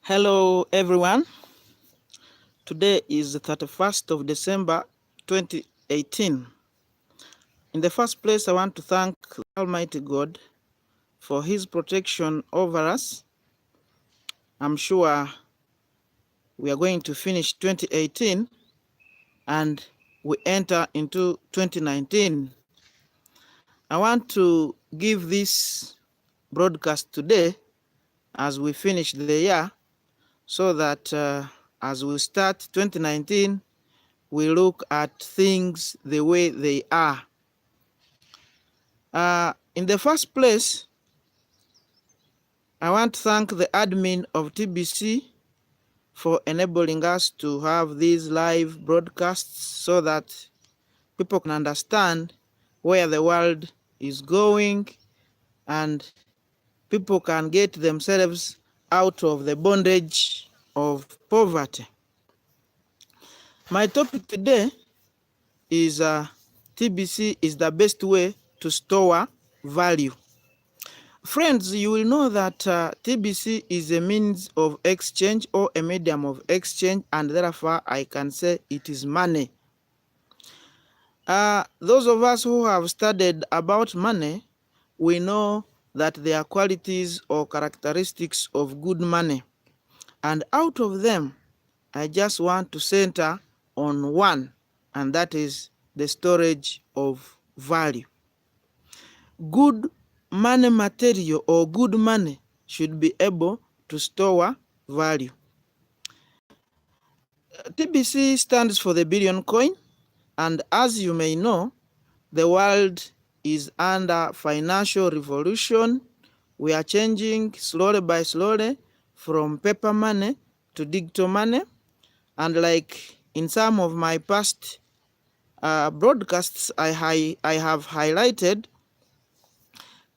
Hello everyone. Today is the 31st of December 2018. In the first place, I want to thank Almighty God for his protection over us. I'm sure we are going to finish 2018 and we enter into 2019. I want to give this broadcast today as we finish the year so that as we start 2019, we look at things the way they are. In the first place, I want to thank the admin of TBC for enabling us to have these live broadcasts so that people can understand where the world is going and people can get themselves out of the bondage of poverty. My topic today is TBC is the best way to store value. Friends, you will know that TBC is a means of exchange or a medium of exchange, and therefore I can say it is money. Those of us who have studied about money, we know that there are qualities or characteristics of good money. And out of them, I just want to center on one, and that is the storage of value. Good money material or good money should be able to store value. TBC stands for the billion coin, and as you may know, the world is under financial revolution. We are changing slowly by slowly from paper money to digital money, and like in some of my past broadcasts I have highlighted,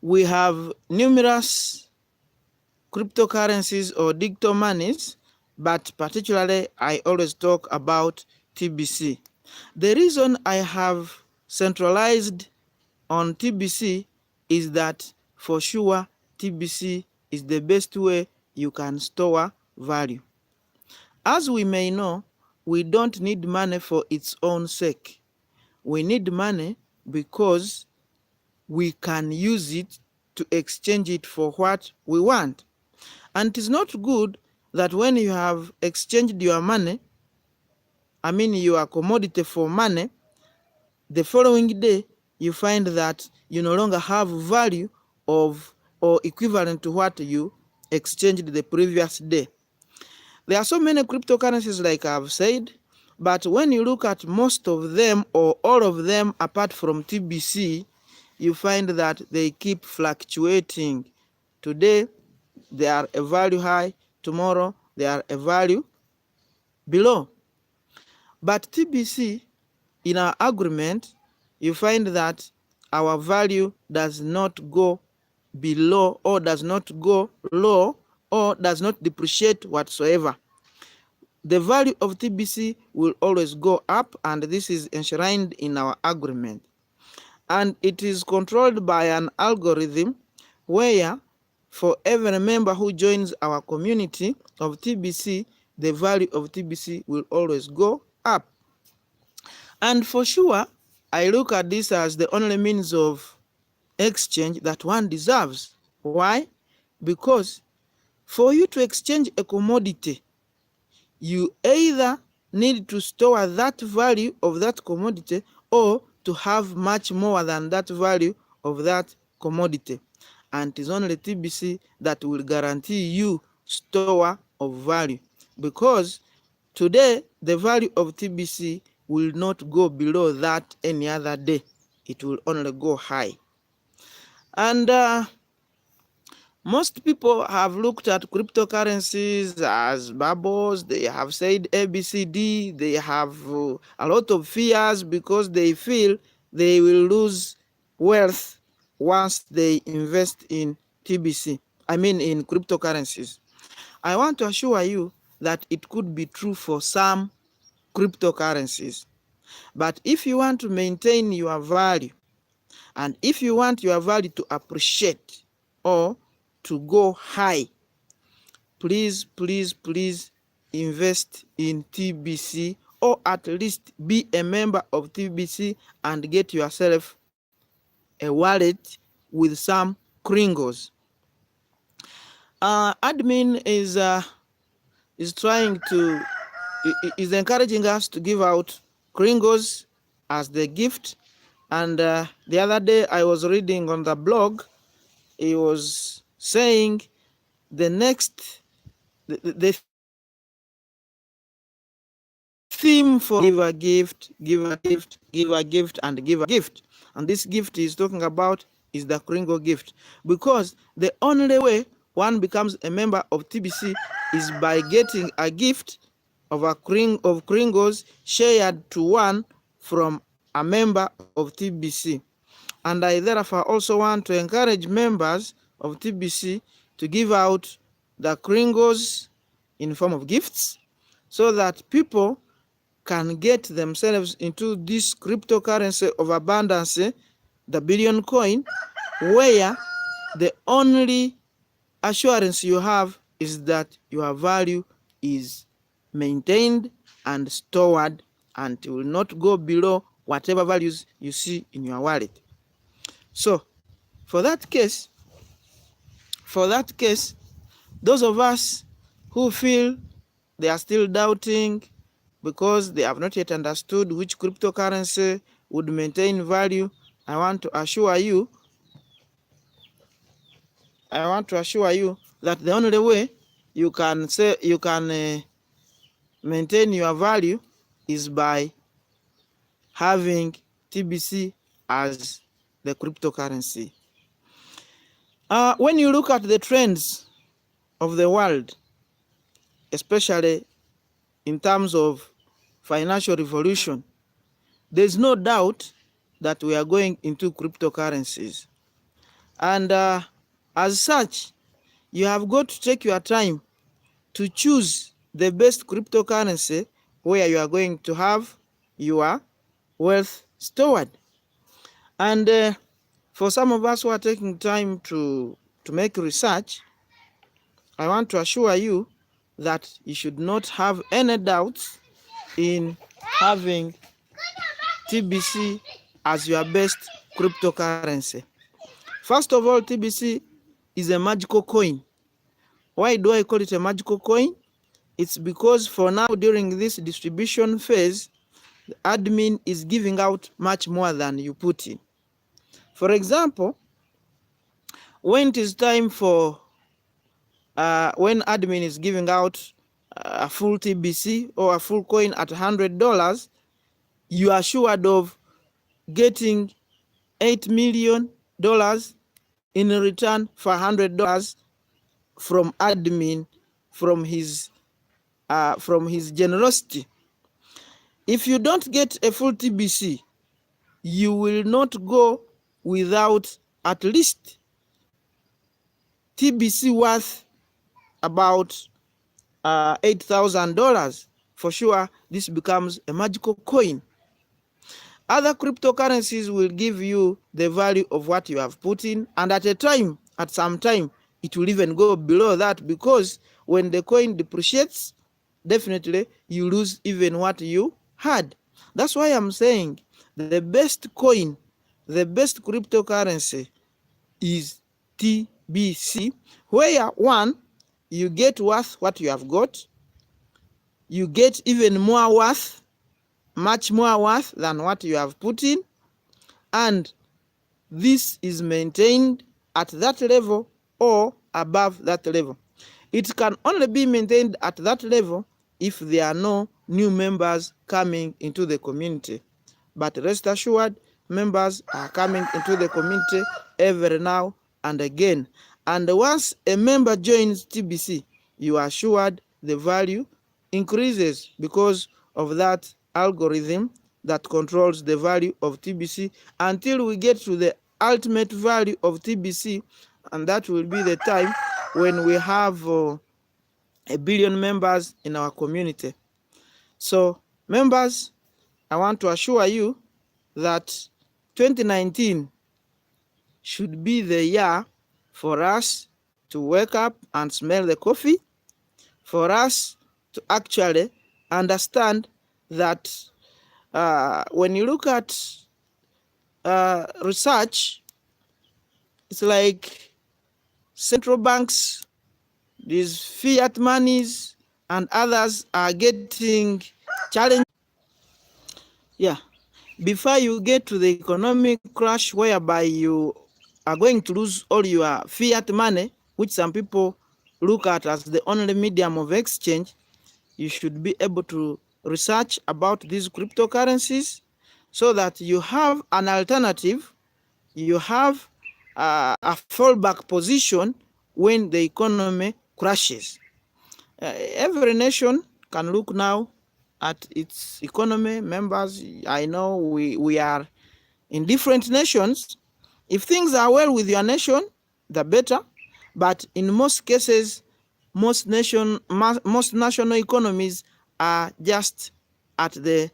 we have numerous cryptocurrencies or digital monies, but particularly I always talk about TBC. The reason I have centralized on TBC is that for sure TBC is the best way you can store value. As we may know, we don't need money for its own sake. We need money because we can use it to exchange it for what we want. And it is not good that when you have exchanged your money, your commodity for money, the following day you find that you no longer have value of or equivalent to what you exchanged the previous day. There are so many cryptocurrencies like I've said, but when you look at most of them or all of them apart from TBC, you find that they keep fluctuating. Today, they are a value high, tomorrow, they are a value below. But TBC, in our agreement, you find that our value does not go below or does not go low or does not depreciate whatsoever. The value of TBC will always go up, and this is enshrined in our agreement. And it is controlled by an algorithm where for every member who joins our community of TBC, the value of TBC will always go up. And for sure, I look at this as the only means of exchange that one deserves. Why? Because for you to exchange a commodity, you either need to store that value of that commodity or to have much more than that value of that commodity. And it is only TBC that will guarantee you store of value, because today the value of TBC will not go below that any other day. It will only go high. And most people have looked at cryptocurrencies as bubbles. They have said ABCD. They have a lot of fears because they feel they will lose wealth once they invest in TBC. In cryptocurrencies. I want to assure you that it could be true for some cryptocurrencies. But if you want to maintain your value, and if you want your value to appreciate or to go high, please invest in TBC, or at least be a member of TBC and get yourself a wallet with some Kringles. Admin is trying to is encouraging us to give out Kringles as the gift. And the other day I was reading on the blog, he was saying the next the theme for give a gift, give a gift, give a gift, and give a gift. And this gift he's talking about is the Kringle gift, because the only way one becomes a member of TBC is by getting a gift of Kringles shared to one from a member of TBC. And I therefore also want to encourage members of TBC to give out the Kringles in form of gifts, so that people can get themselves into this cryptocurrency of abundance, the billion coin, where the only assurance you have is that your value is maintained and stored and will not go below whatever values you see in your wallet. So for that case, those of us who feel they are still doubting because they have not yet understood which cryptocurrency would maintain value, I want to assure you that the only way you can maintain your value is by having TBC as the cryptocurrency. When you look at the trends of the world, especially in terms of financial revolution, there's no doubt that we are going into cryptocurrencies. And as such, you have got to take your time to choose the best cryptocurrency where you are going to have your wealth stored. And for some of us who are taking time to make research, I want to assure you that you should not have any doubts in having TBC as your best cryptocurrency. First of all, TBC is a magical coin. Why do I call it a magical coin? It's because for now, during this distribution phase, the admin is giving out much more than you put in. For example, when it is time for when admin is giving out a full TBC or a full coin at $100, you are assured of getting $8 million in return for $100 from admin, from his generosity. If you don't get a full TBC, you will not go without at least TBC worth about $8,000. For sure, this becomes a magical coin. Other cryptocurrencies will give you the value of what you have put in, and at some time, it will even go below that, because when the coin depreciates, definitely you lose even what you had. That's why I'm saying the best coin, the best cryptocurrency is TBC, where one, you get worth what you have got, you get even more worth, much more worth than what you have put in, and this is maintained at that level or above that level. It can only be maintained at that level if there are no new members coming into the community. But rest assured, members are coming into the community every now and again. And once a member joins TBC, you are assured the value increases because of that algorithm that controls the value of TBC until we get to the ultimate value of TBC, and that will be the time when we have 1 billion members in our community. So, members, I want to assure you that 2019 should be the year for us to wake up and smell the coffee for us to actually understand that when you look at research, it's like central banks, these fiat monies, and others are getting challenged. Yeah, before you get to the economic crash whereby you are going to lose all your fiat money, which some people look at as the only medium of exchange, you should be able to research about these cryptocurrencies so that you have an alternative, you have a fallback position when the economy crashes. Every nation can look now at its economy. Members, I know we are in different nations. If things are well with your nation, the better. But in most cases, most national economies are just at the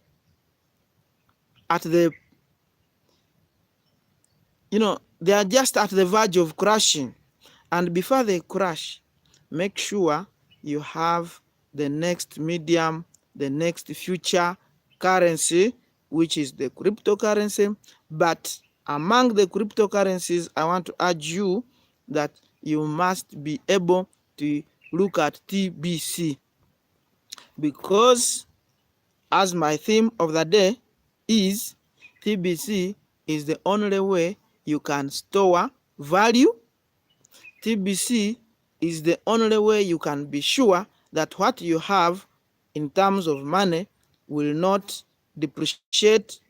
they are just at the verge of crashing. And before they crash, make sure you have the next medium, the next future currency, which is the cryptocurrency. But among the cryptocurrencies, I want to urge you that you must be able to look at TBC, because as my theme of the day is, TBC is the only way you can store value. TBC is the only way you can be sure that what you have in terms of money will not depreciate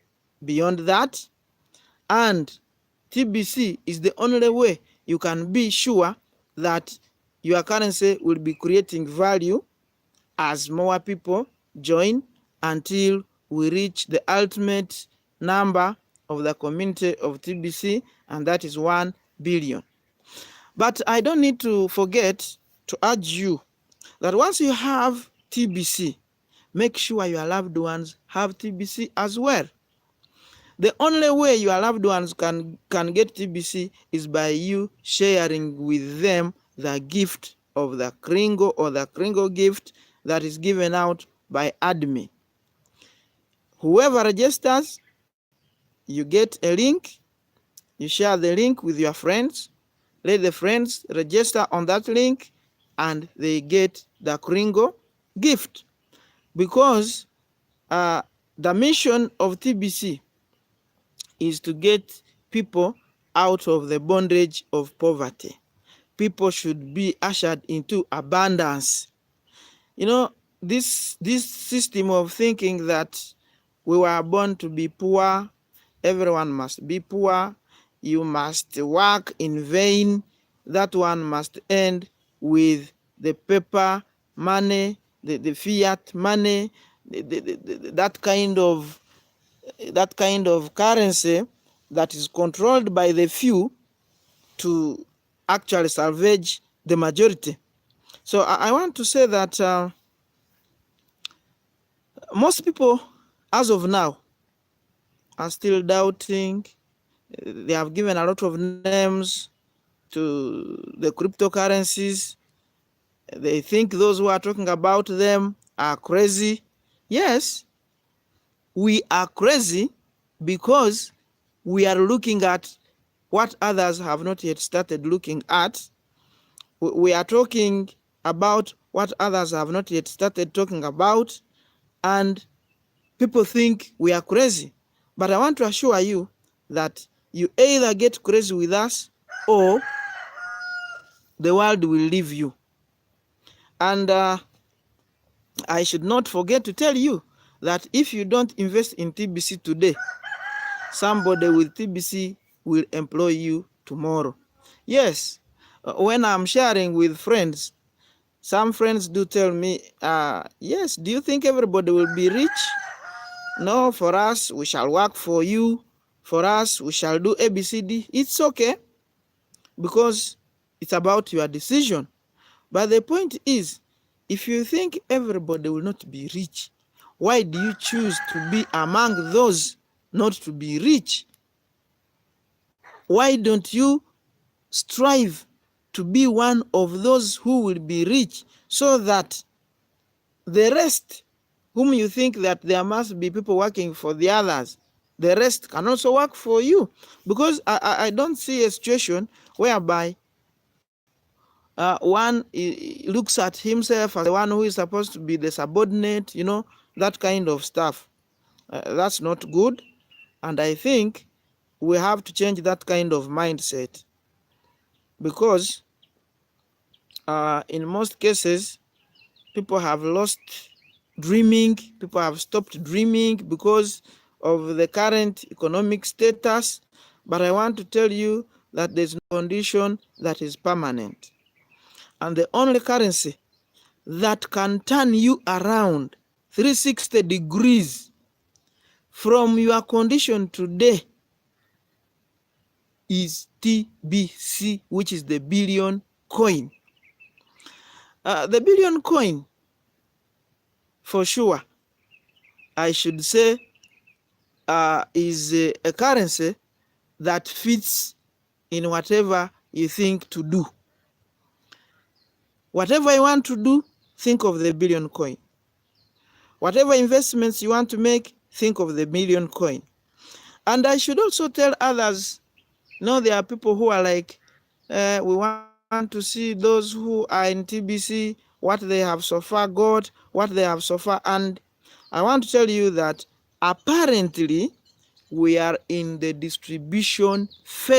beyond that. And TBC is the only way you can be sure that your currency will be creating value as more people join until we reach the ultimate number of the community of TBC, and that is 1 billion. But I don't need to forget to urge you that once you have TBC, make sure your loved ones have TBC as well. The only way your loved ones can get TBC is by you sharing with them the gift of the Kringo or the Kringo gift that is given out by admin. Whoever registers, you get a link, you share the link with your friends, let the friends register on that link, and they get the Kringo gift. Because the mission of TBC is to get people out of the bondage of poverty. People should be ushered into abundance. You know, this system of thinking that we were born to be poor, everyone must be poor, you must work in vain, that one must end with the paper money, the fiat money, that kind of currency that is controlled by the few to actually salvage the majority. So I want to say that most people, as of now, are still doubting. They have given a lot of names to the cryptocurrencies. They think those who are talking about them are crazy. Yes, we are crazy because we are looking at what others have not yet started looking at. We are talking about what others have not yet started talking about, and people think we are crazy. But I want to assure you that you either get crazy with us or the world will leave you. And I should not forget to tell you that if you don't invest in TBC today, somebody with TBC will employ you tomorrow. Yes, when I'm sharing with friends, some friends do tell me, yes, do you think everybody will be rich? No, for us, we shall work for you. For us, we shall do ABCD. It's okay, because it's about your decision. But the point is, if you think everybody will not be rich, why do you choose to be among those not to be rich? Why don't you strive to be one of those who will be rich, so that The rest, whom you think that there must be people working for the others, the rest can also work for you. Because I don't see a situation whereby one looks at himself as the one who is supposed to be the subordinate, that kind of stuff. That's not good. And I think we have to change that kind of mindset, because in most cases, people have lost dreaming, people have stopped dreaming because of the current economic status. But I want to tell you that there's no condition that is permanent. And the only currency that can turn you around 360 degrees from your condition today is TBC, which is the billion coin. The billion coin, for sure, I should say, is a currency that fits in whatever you think to do. Whatever you want to do, think of the billion coin. Whatever investments you want to make, think of the billion coin. And I should also tell others, there are people who are like, we want to see those who are in TBC, what they have so far got, what they have so far. And I want to tell you that apparently we are in the distribution phase.